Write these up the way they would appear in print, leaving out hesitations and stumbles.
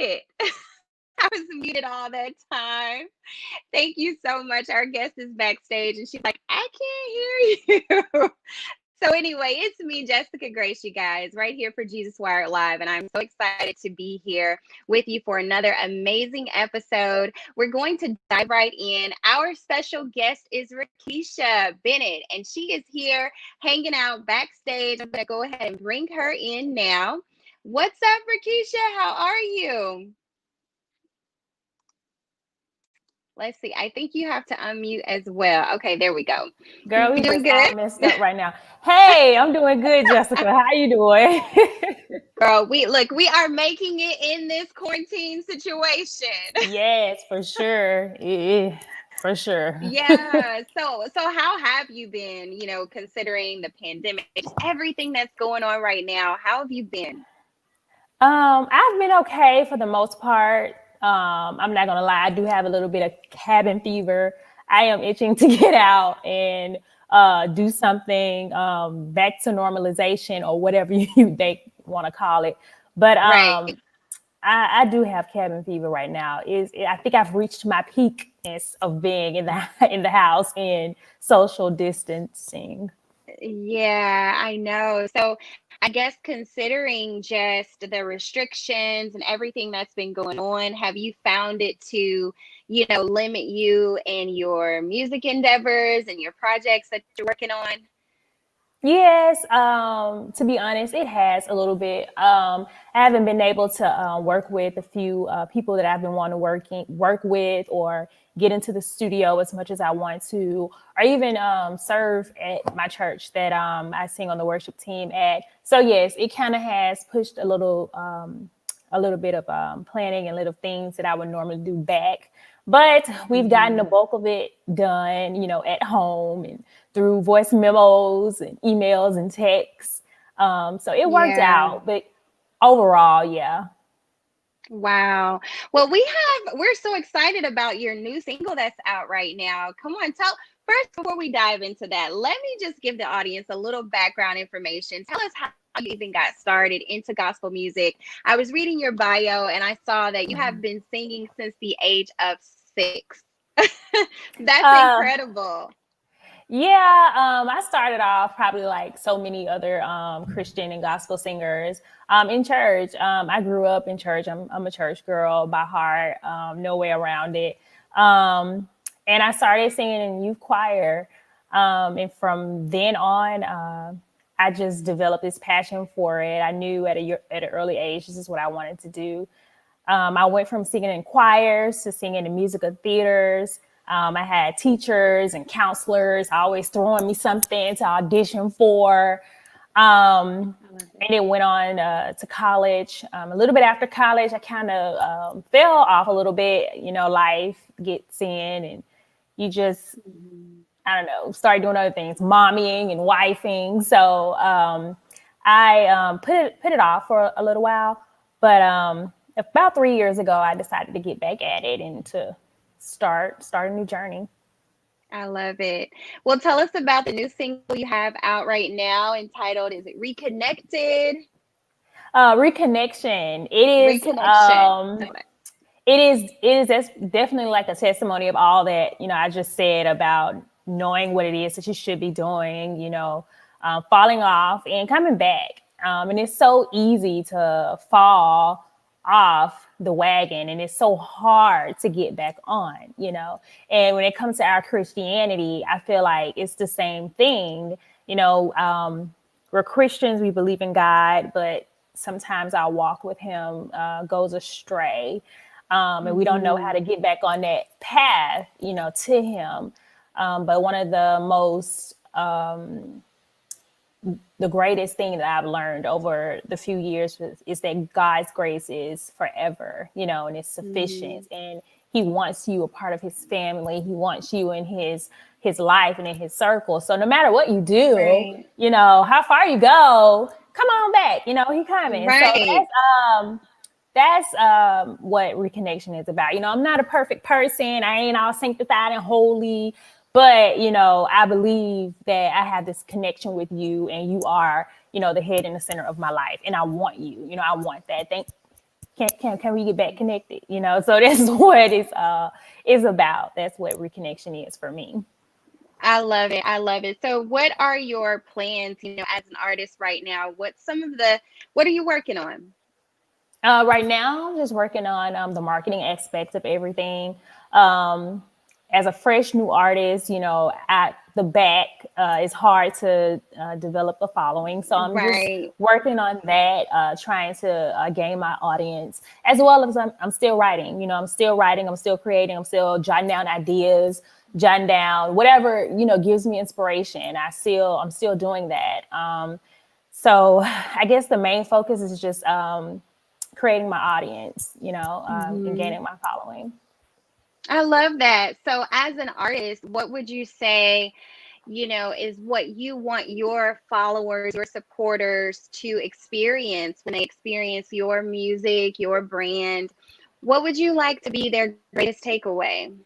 it. I was muted all that time. Thank you so much. Our guest is backstage and she's like, I can't hear you. So anyway, it's me, Jessica Grace, you guys, right here for Jesus Wired Live, and I'm so excited to be here with you for another amazing episode. We're going to dive right in. Our special guest is Rekeshia Bennett, and she is here hanging out backstage. I'm going to go ahead and bring her in now. What's up, Rekeshia? How are you? Let's see. I think you have to unmute as well. Okay, there we go. Girl, You we doing just good? all messed up right now. Hey, I'm doing good, Jessica. How you doing? Girl, we are making it in this quarantine situation. Yes, for sure. Yeah, for sure. Yeah. So how have you been, considering the pandemic, just everything that's going on right now? How have you been? I've been okay for the most part. I'm not gonna lie, I do have a little bit of cabin fever. I am itching to get out and do something back to normalization or whatever they want to call it. But Right. I do have cabin fever right now. I think I've reached my peak of being in the in the house and social distancing. Yeah, I know. So I guess considering just the restrictions and everything that's been going on, have you found it to, limit you in your music endeavors and your projects that you're working on? Yes, to be honest, it has a little bit. I haven't been able to work with a few people that I've been wanting to work with or get into the studio as much as I want to, or even serve at my church that I sing on the worship team at. So yes, it kind of has pushed a little bit of planning and little things that I would normally do back. But we've gotten the Mhm. bulk of it done, at home and through voice memos and emails and texts. So it worked Yeah. out, but overall, yeah. Wow. Well, we're so excited about your new single that's out right now. Come on, first, before we dive into that, let me just give the audience a little background information. Tell us how you even got started into gospel music. I was reading your bio and I saw that you have been singing since the age of 6. That's Uh, incredible. yeah, I started off probably like so many other Christian and gospel singers in church. I grew up in church. I'm a church girl by heart, no way around it. And I started singing in youth choir. And from then on, I just developed this passion for it. I knew at an early age, this is what I wanted to do. I went from singing in choirs to singing in musical theaters. I had teachers and counselors always throwing me something to audition for. I love And it. it went on to college. A little bit after college, I kind of fell off a little bit. Life gets in and you just, Mhm. I don't know, start doing other things, mommying and wifing. So I put it off for a little while. But about 3 years ago, I decided to get back at it and to start a new journey. I love it. Well, tell us about the new single you have out right now entitled, is it Reconnected? Reconnection. Reconnection. That's definitely like a testimony of all that I just said about knowing what it is that you should be doing, falling off and coming back. And it's so easy to fall off the wagon and it's so hard to get back on. And when it comes to our Christianity, I feel like it's the same thing. We're Christians, we believe in God, but sometimes our walk with him goes astray. And we don't know how Mhm. to get back on that path, to him. But one of the greatest thing that I've learned over the few years is that God's grace is forever, and it's sufficient. Mhm. And he wants you a part of his family. He wants you in his life and in his circle. So no matter what you do, Right. how far you go, come on back. He coming. So Right. that's what reconnection is about. I'm not a perfect person. I ain't all sanctified and holy, but I believe that I have this connection with you, and you are, the head and the center of my life, and I want you. I want that. can we get back connected? You know, so that's what it's is about. That's what reconnection is for me. I love it. I love it. So what are your plans, as an artist right now? What are you working on? Right now, I'm just working on the marketing aspect of everything. Um, as a fresh new artist, you know, at the back, it's hard to develop a following. So I'm just Right. working on that, trying to gain my audience, as well as I'm still writing. You know, I'm still writing, I'm still creating, I'm still jotting down ideas, jotting down whatever, you know, gives me inspiration. I'm still doing that. So I guess the main focus is just creating my audience, you know, and Hmm. gaining my following. I love that. So as an artist, what would you say, is what you want your followers, your supporters to experience when they experience your music, your brand? What would you like to be their greatest takeaway?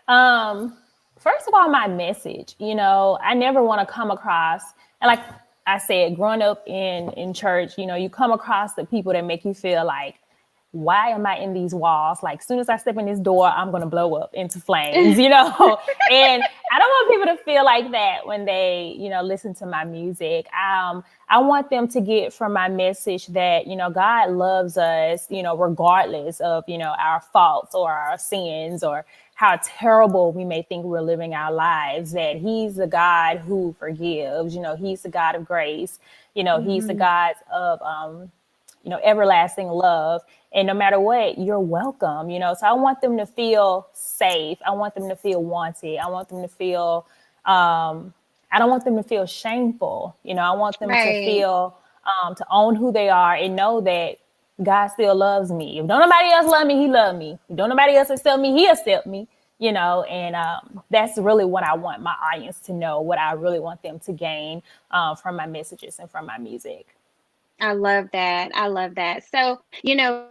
Um, First of all, my message, you know, I never want to come across, and like I said, growing up in church, you know, you come across the people that make you feel like, why am I in these walls? Like, as soon as I step in this door, I'm going to blow up into flames, you know? And I don't want people to feel like that when they, you know, listen to my music. I want them to get from my message that, you know, God loves us, you know, regardless of, you know, our faults or our sins or how terrible we may think we're living our lives, that he's the God who forgives, you know, he's the God of grace, you know, he's the Hmm. God of, you know, everlasting love. And no matter what, you're welcome, you know. So I want them to feel safe. I want them to feel wanted. I want them to feel, I don't want them to feel shameful. You know, I want them to Right. feel, to own who they are and know that God still loves me. If don't nobody else love me, he love me. If don't nobody else accept me, he accept me, you know. And that's really what I want my audience to know, what I really want them to gain from my messages and from my music. I love that. I love that. So,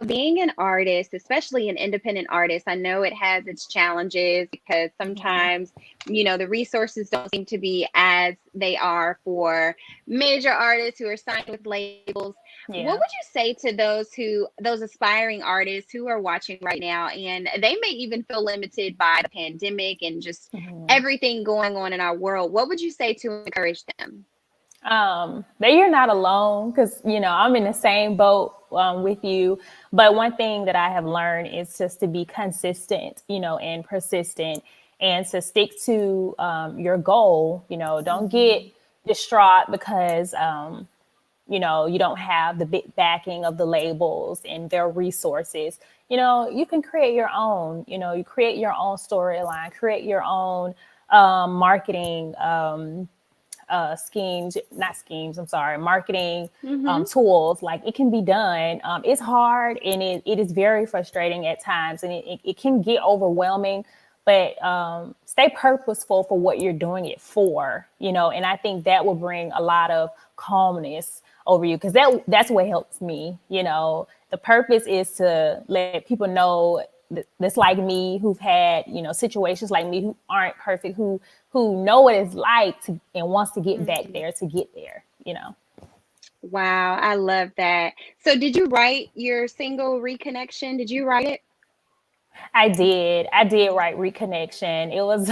being an artist, especially an independent artist, I know it has its challenges because Yeah. sometimes, the resources don't seem to be as they are for major artists who are signed with labels. What Yeah. would you say to those aspiring artists who are watching right now and they may even feel limited by the pandemic and just Mhm. everything going on in our world? What would you say to encourage them? That you're not alone, because you know I'm in the same boat with you. But one thing that I have learned is just to be consistent, you know, and persistent, and to stick to your goal. You know, don't get Hmm. distraught because you know you don't have the big backing of the labels and their resources. You know, you can create your own. You know, you create your own storyline, create your own marketing. Schemes, not schemes, I'm sorry, marketing Hmm. tools. Like it can be done. It's hard and it is very frustrating at times and it can get overwhelming, but stay purposeful for what you're doing it for, you know, and I think that will bring a lot of calmness over you because that's what helps me, you know. The purpose is to let people know that's like me who've had, you know, situations like me who aren't perfect, who know what it's like to and wants to get back Hmm. there to get there, you know. Wow, I love that. So, did you write your single Reconnection? Did you write it? I did write reconnection. It was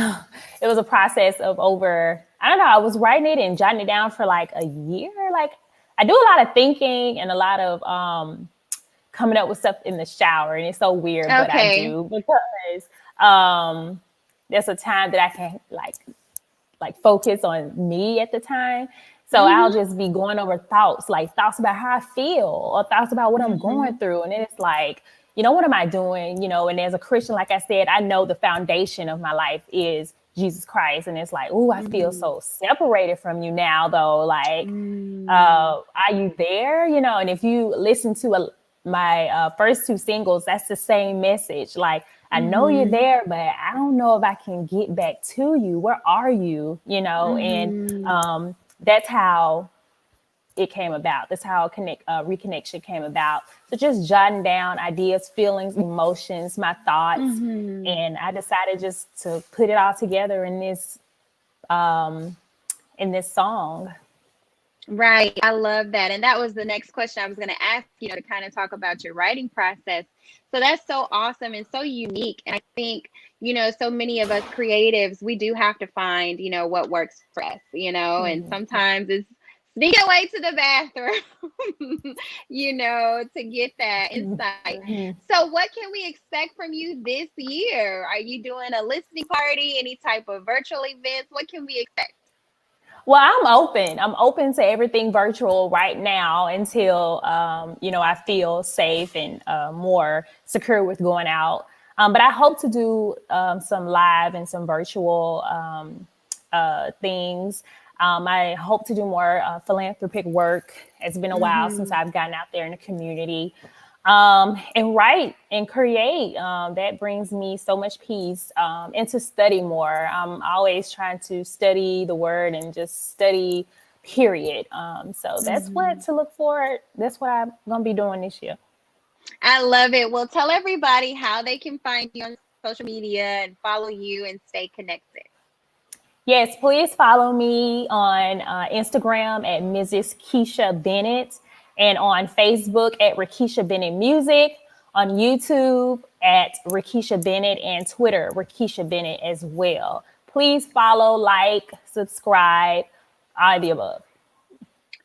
it was a process of over, I don't know, I was writing it and jotting it down for like a year. Like I do a lot of thinking and a lot of coming up with stuff in the shower, and it's so weird, but I Okay. do because um there's a time that I can like focus on me at the time. So I'll Mm-hmm. just be going over thoughts, like thoughts about how I feel or thoughts about what I'm going Mm-hmm. through. And then it's like, you know, what am I doing? You know, and as a Christian, like I said, I know the foundation of my life is Jesus Christ. And it's like, oh, I feel Mm-hmm. so separated from you now, though. Like, Mm. are you there? You know, and if you listen to my first two singles, that's the same message. Like, I know you're Mm-hmm. there, but I don't know if I can get back to you. Where are you? You know, and Mm-hmm. that's how it came about. That's how reconnection came about. So just jotting down ideas, feelings, emotions, my thoughts, Mm-hmm. and I decided just to put it all together in this song. Right. I love that. And that was the next question I was going to ask, to kind of talk about your writing process. So that's so awesome and so unique. And I think, so many of us creatives, we do have to find, what works for us, and Mhm. sometimes it's sneaking away to the bathroom, to get that insight. Mhm. So what can we expect from you this year? Are you doing a listening party, any type of virtual events? What can we expect? Well, I'm open. I'm open to everything virtual right now until I feel safe and more secure with going out. But I hope to do some live and some virtual things. I hope to do more philanthropic work. It's been a while since Hmm. I've gotten out there in the community. And write and create. That brings me so much peace, and to study more. I'm always trying to study the word and just study, period. So that's what Hmm. to look for. That's what I'm going to be doing this year. I love it. Well, tell everybody how they can find you on social media and follow you and stay connected. Yes, please follow me on Instagram at Mrs. Keisha Bennett, and on Facebook at Rekesha Bennett Music, on YouTube at Rekesha Bennett, and Twitter Rekesha Bennett as well. Please follow, like, subscribe, all the above.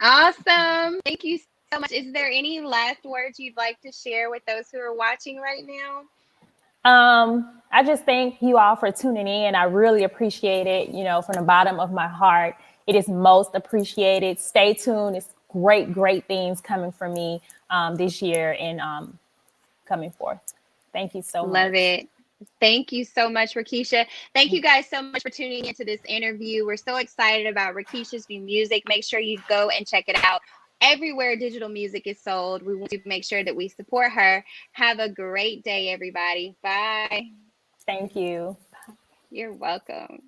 Awesome. Thank you so much. Is there any last words you'd like to share with those who are watching right now? I just thank you all for tuning in. I really appreciate it, from the bottom of my heart. It is most appreciated. Stay tuned. It's great, great things coming from me this year and coming forth. Thank you so Love much. it. Thank you so much, Rekesha. Thank you guys so much for tuning into this interview. We're so excited about Rekesha's new music. Make sure you go and check it out everywhere digital music is sold. We want to make sure that we support her. Have a great day, everybody. Bye. Thank you. You're welcome.